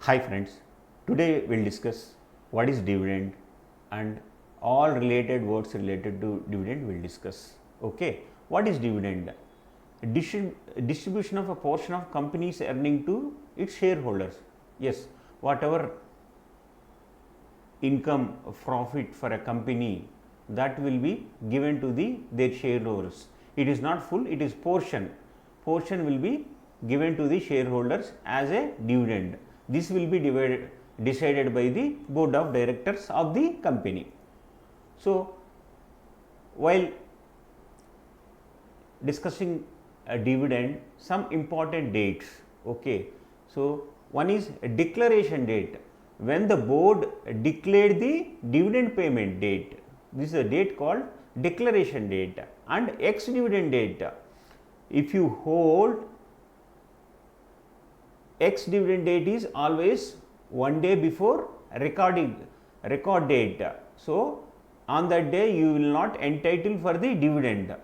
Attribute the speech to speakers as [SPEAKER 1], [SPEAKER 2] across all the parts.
[SPEAKER 1] Hi friends, today we will discuss what is dividend and all related words related to dividend we will discuss. Okay, what is dividend? Distribution of a portion of company's earning to its shareholders. Yes, whatever income profit for a company that will be given to their shareholders. It is not full, it is portion will be given to the shareholders as a dividend. This will be decided by the board of directors of the company. So, while discussing a dividend, some important dates. Okay. So, one is a declaration date, when the board declared the dividend payment date. This is a date called declaration date, and ex dividend date. If you hold ex dividend date is always one day before record date. So, on that day you will not entitle for the dividend.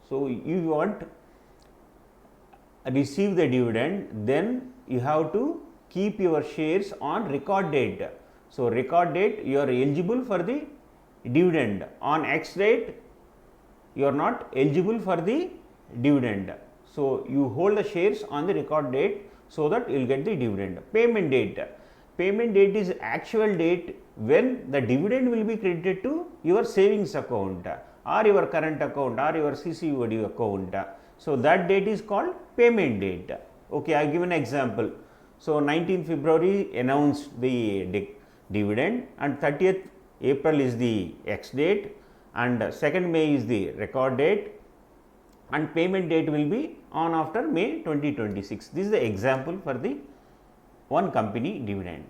[SPEAKER 1] So, you want receive the dividend, then you have to keep your shares on record date. So, record date you are eligible for the dividend, on X date you are not eligible for the dividend. So, you hold the shares on the record date, so that you will get the dividend. Payment date is actual date when the dividend will be credited to your savings account or your current account or your CCOD account. So, that date is called payment date. Okay, I give an example. So, 19th February announced the dividend, and 30th April is the X date, and 2nd May is the record date, and payment date will be on after May 2026. This is the example for the one company dividend.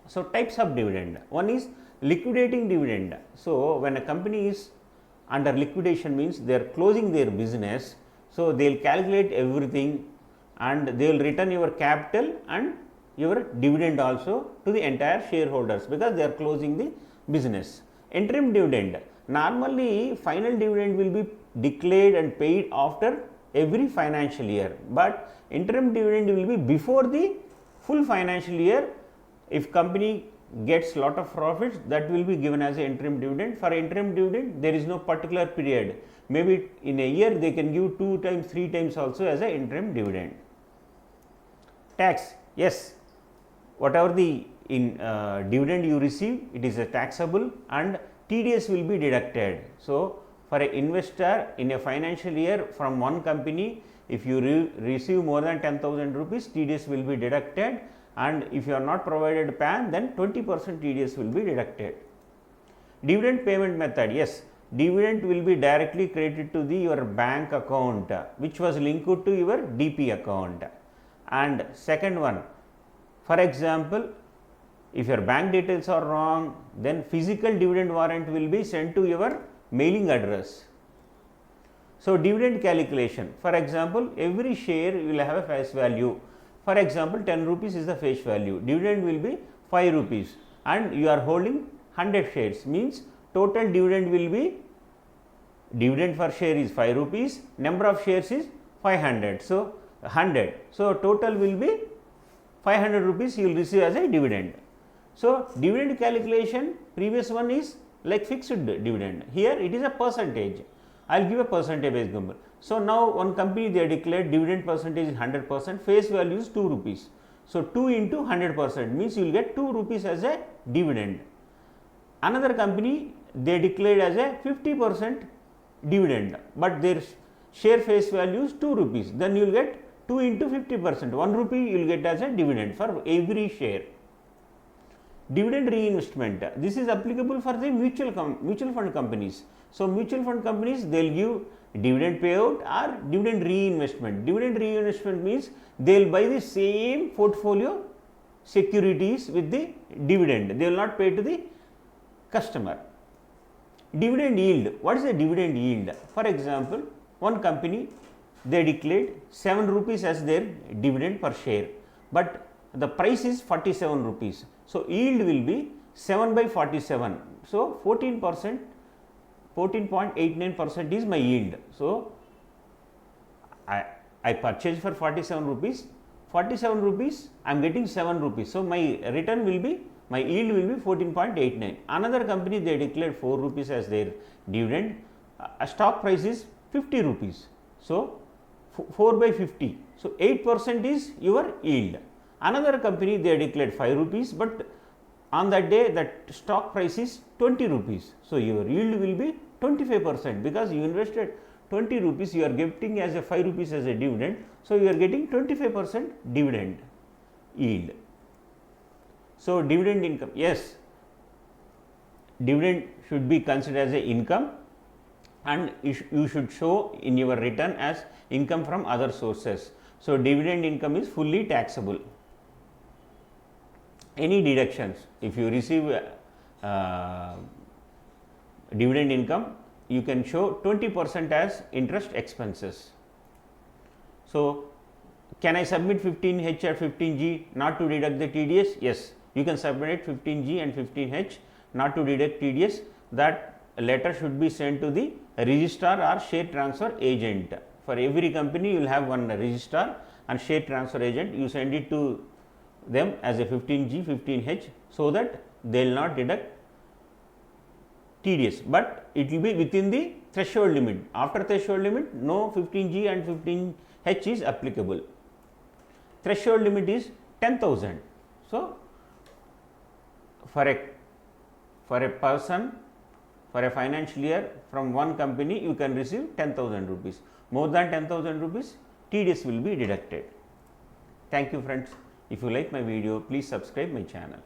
[SPEAKER 1] So, types of dividend. One is liquidating dividend. So, when a company is under liquidation, means they are closing their business. So, they will calculate everything and they will return your capital and your dividend also to the entire shareholders, because they are closing the business. Interim dividend. Normally, final dividend will be declared and paid after every financial year, but interim dividend will be before the full financial year. If company gets lot of profits, that will be given as an interim dividend. For interim dividend, there is no particular period. Maybe in a year they can give 2 times, 3 times also as an interim dividend. Tax. Yes, whatever the dividend you receive, it is a taxable and TDS will be deducted. So, for an investor in a financial year from one company, if you receive more than 10,000 rupees, TDS will be deducted, and if you are not provided PAN, then 20% TDS will be deducted. Dividend payment method. Yes, dividend will be directly credited to your bank account, which was linked to your DP account. And second one, for example, if your bank details are wrong, then physical dividend warrant will be sent to your mailing address. So, dividend calculation. For example, every share will have a face value. For example, 10 rupees is the face value. Dividend will be 5 rupees, and you are holding 100 shares, means total dividend will be, dividend per share is 5 rupees, number of shares is 500. So, 100. So, total will be 500 rupees you will receive as a dividend. So, dividend calculation, previous one is like fixed dividend, here it is a percentage. I will give a percentage example. So, now one company they declared dividend percentage is 100%, face value is 2 rupees. So, 2 into 100% means you will get 2 rupees as a dividend. Another company they declared as a 50% dividend, but their share face value is 2 rupees, then you will get 2 into 50%, 1 rupee you will get as a dividend for every share. Dividend reinvestment. This is applicable for the mutual fund companies. So, mutual fund companies they will give dividend payout or dividend reinvestment. Dividend reinvestment means they will buy the same portfolio securities with the dividend, they will not pay to the customer. Dividend yield. What is the dividend yield? For example, one company they declared 7 rupees as their dividend per share, but the price is 47 rupees. So, yield will be 7 by 47. So, 14%, 14.89% is my yield. So, I purchased for 47 rupees, 47 rupees, I am getting 7 rupees. So, my return will be, my yield will be 14.89. Another company, they declared 4 rupees as their dividend, a stock price is 50 rupees. So, 4 by 50. So, 8% is your yield. Another company, they declared 5 rupees, but on that day that stock price is 20 rupees. So, your yield will be 25%, because you invested 20 rupees, you are getting as a 5 rupees as a dividend. So, you are getting 25% dividend yield. So, dividend income, yes, dividend should be considered as a income, and you should show in your return as income from other sources. So, dividend income is fully taxable. Any deductions, if you receive dividend income, you can show 20% as interest expenses. So, can I submit 15H or 15G not to deduct the TDS? Yes, you can submit 15G and 15H not to deduct TDS. That letter should be sent to the registrar or share transfer agent. For every company, you will have one registrar and share transfer agent. You send it to them as a 15G, 15H, so that they will not deduct TDS, but it will be within the threshold limit. After threshold limit, no 15G and 15H is applicable. Threshold limit is 10,000. So, for a person, for a financial year, from one company you can receive 10,000 rupees. More than 10,000 rupees, TDS will be deducted. Thank you friends. If you like my video, please subscribe my channel.